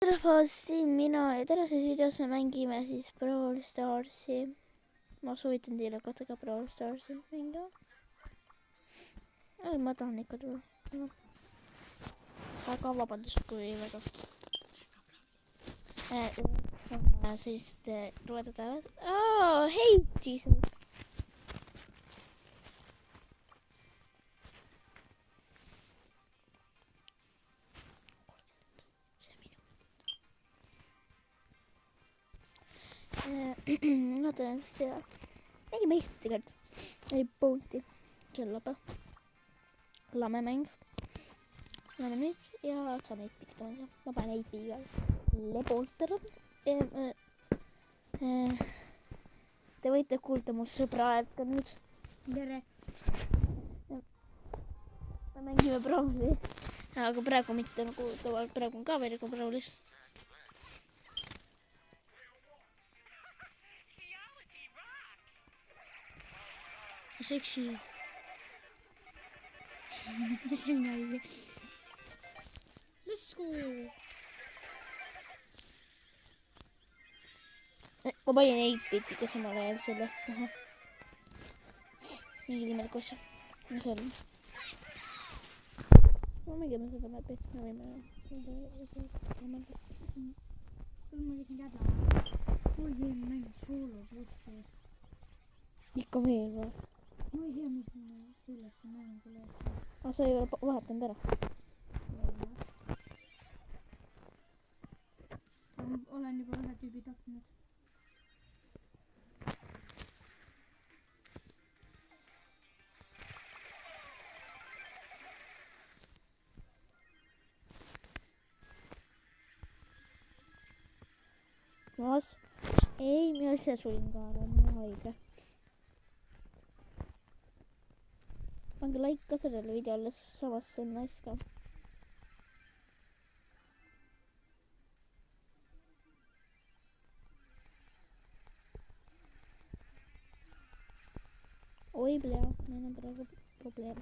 Rahvas, siin mina ja tänases videos me mängime siis Brawl Starsi. Ma soovitan teile hakata ka Brawl Starsi mängima. Ma tahan ikka tulla. Aga vabandust, kui väga. On sellised loedad hääled. Hei, Jesus! Oota, mis teha? Mängime Eesti tegelikult. Ei Bounty. See on labe. Lamemäng. Lähme nüüd ja saame 8-bit mängida. Ma panen 8-biga Leboolt ära. Te võite kuulda mu sõbra häält ka nüüd. Tere! Me mängime Brawli. Aga praegu mitte nagu tavaliselt. Praegu on ka veel nagu Brawlis. Seksi. See on õige. Let's go. Ma panin 8-bitiga samal ajal selle. Mingi imelik asja. Mis on? Ma mängime seda mäppi. Me võime... Sul ma võisin teada. Mul hea mäng soolo bussi. Ikka veel või? Ma ei tea, mis ma sellest mäng tuleb. Sa ei ole vahetanud ära? Olen juba ühe tüübi tapnud. Mas? Ei, minä ise sulin ka ära, mul on haige. Pange like ka sellele videole, samas see on nice ka. Oi, bля, meil on praegu probleem.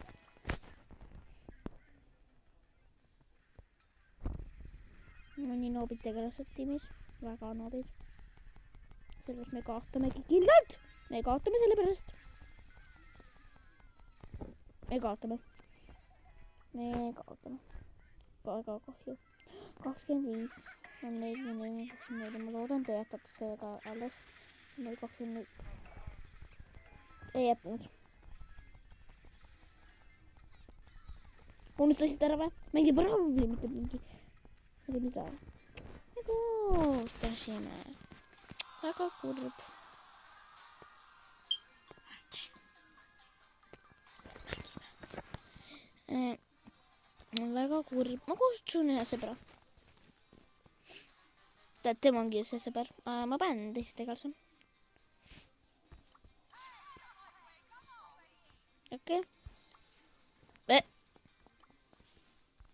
No nii noobid tegelased tiimis, väga noobid. Sellest me kaotamegi kindlalt! Me kaotame selle pärast. Me kaotame. Väga kahju. 25 on meil 24. Ma loodan, te jätate seda alles. Meil 24. Ei jätnud. Unustasid ära või? Mängi Brawli, mitte mingi. Ma tea mida. Me kaotasime. Väga kurb. Väga kurb. Ma kutsun ühe sõbra. Tead, tema ongi see sõber. Ma panen teise tegelase. Okei.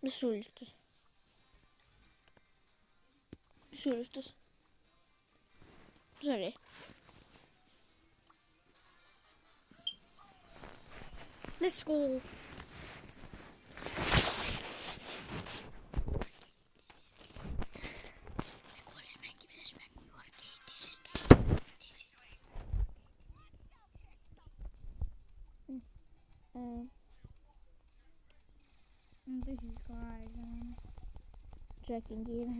Mis sul juhtus? Mis sul juhtus? Mis oli? Let's go! Tõsis ka aega. Jackin kiire.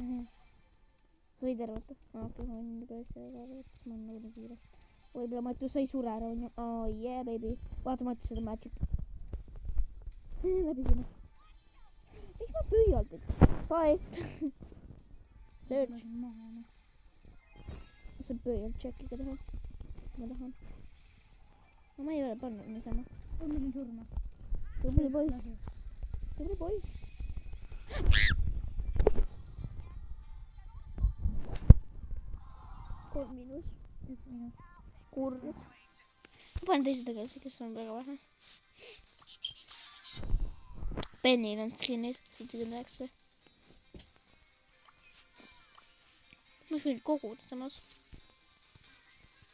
Võid arvata? Okei, ma võin juba ise arvata, siis ma olen nagu nii kiire. Võib-olla Matu sai sure ära, on ju. Oh yeah, baby. Vaata Matu seda magic. Läbi sinna. Miks ma püüalt? Bye. Search. Ma saan püüalt Jackiga teha. Ma tahan. No ma ei ole pannud niisama. Ma sain surma. Tubli poiss. Tubli poiss. 3 miinus. 1 miinus. Kurb. Ma panen teise tegelasi, kes on väga vähe. Pennil on skinid 79. Ma võin koguda samas.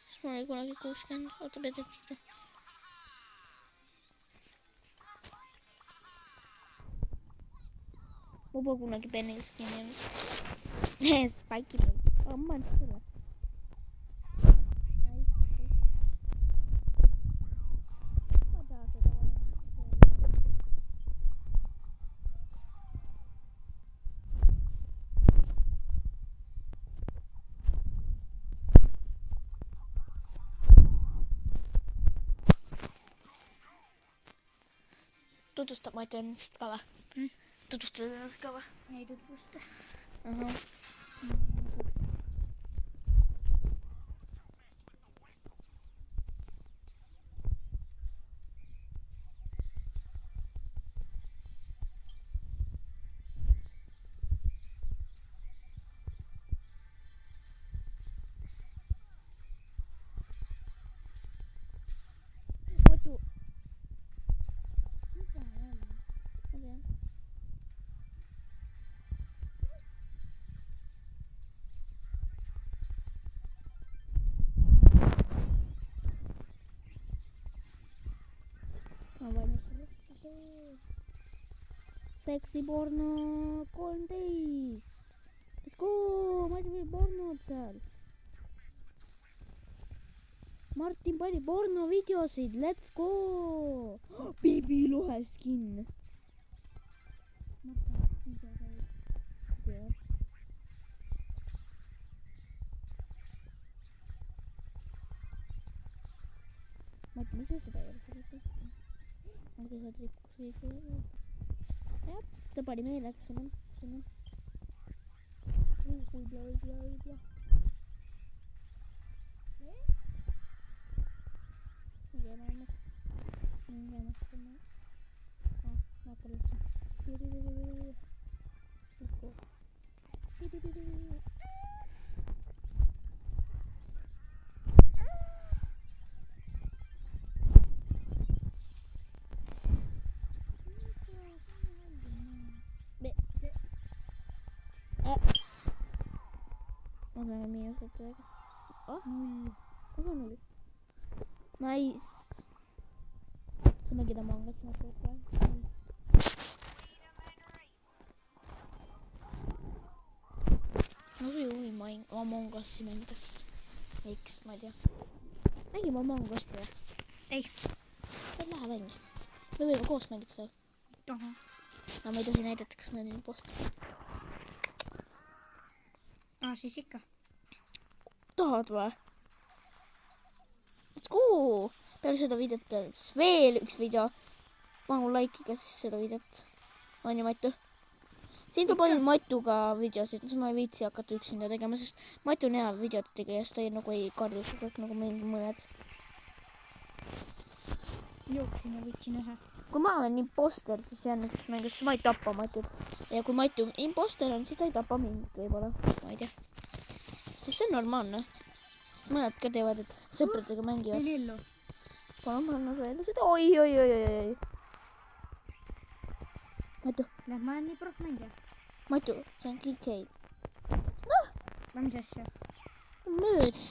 Siis mul oli kunagi 60. Oota, pead ette. Ma pole kunagi penniga skinni olnud. Spike'i peal. Ma andsin sulle. Ma tahan seda vaja. Tutvustab Matu ennast ka või? Tutvustad ennast ka või? Ei tutvusta. Ahah. Matu. Mitä on? Ma tean. Ma valmis sellest. Seksiporno 13. Let's go! Matu pani pornod seal. Martin pani pornovideosid. Let's go! Bibi Lohe skin. Mutta mitä käy? Tead. Matu, miks sa seda ei ole seda? Aga sa trikkus õige. Jah, ta pani meeleks sinna. Võib-olla. Ma sain miinused täiega. Kus on null? Nice. Sa mängid Among Us nagu praegu. Ma ei juhi Among Us'i mängida. Miks, ma ei tea. Mängime Among Us'i või? Ei. Ei lähe mängida. Me võime koos mängida seal. Ahah. No ma ei tohi näidata, kas meil on imposter. Siis ikka. Tahad või? Let's go! Peale seda videot veel üks video. Palun like'iga siis seda videot. On ju, Matu? Siin ta pani Matuga videosid, siis ma ei viitsi hakata üksinda tegema, sest Matu on hea videot tegija, sest ta nagu ei karju kõik nagu mingi mõned. Jooksin ja võtsin ühe. Kui ma olen imposter, siis jännest mängus ma ei tapa Matut. Ja kui Matu imposter on, siis ta ei tapa mind võib-olla. Ma ei tea. Siis see on normaalne. Sest mõned ka teevad, et sõpradega mängivad. Teen ellu. Palun nagu ellu seda. Oi. Matu. Näed, ma olen nii proff mängija. Matu, see on kikkeid. No mis asja? Möödas.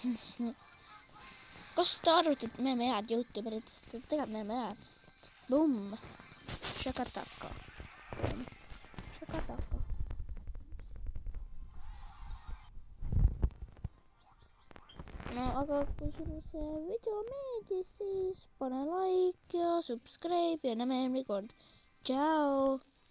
Kas te arvate, et me oleme head YouTuberitest? Tegelikult me oleme head. Bumm. Shakataka. No aga kui sulle see video meeldis, siis pane like ja subscribe ja näeme järgmine kord. Tšau!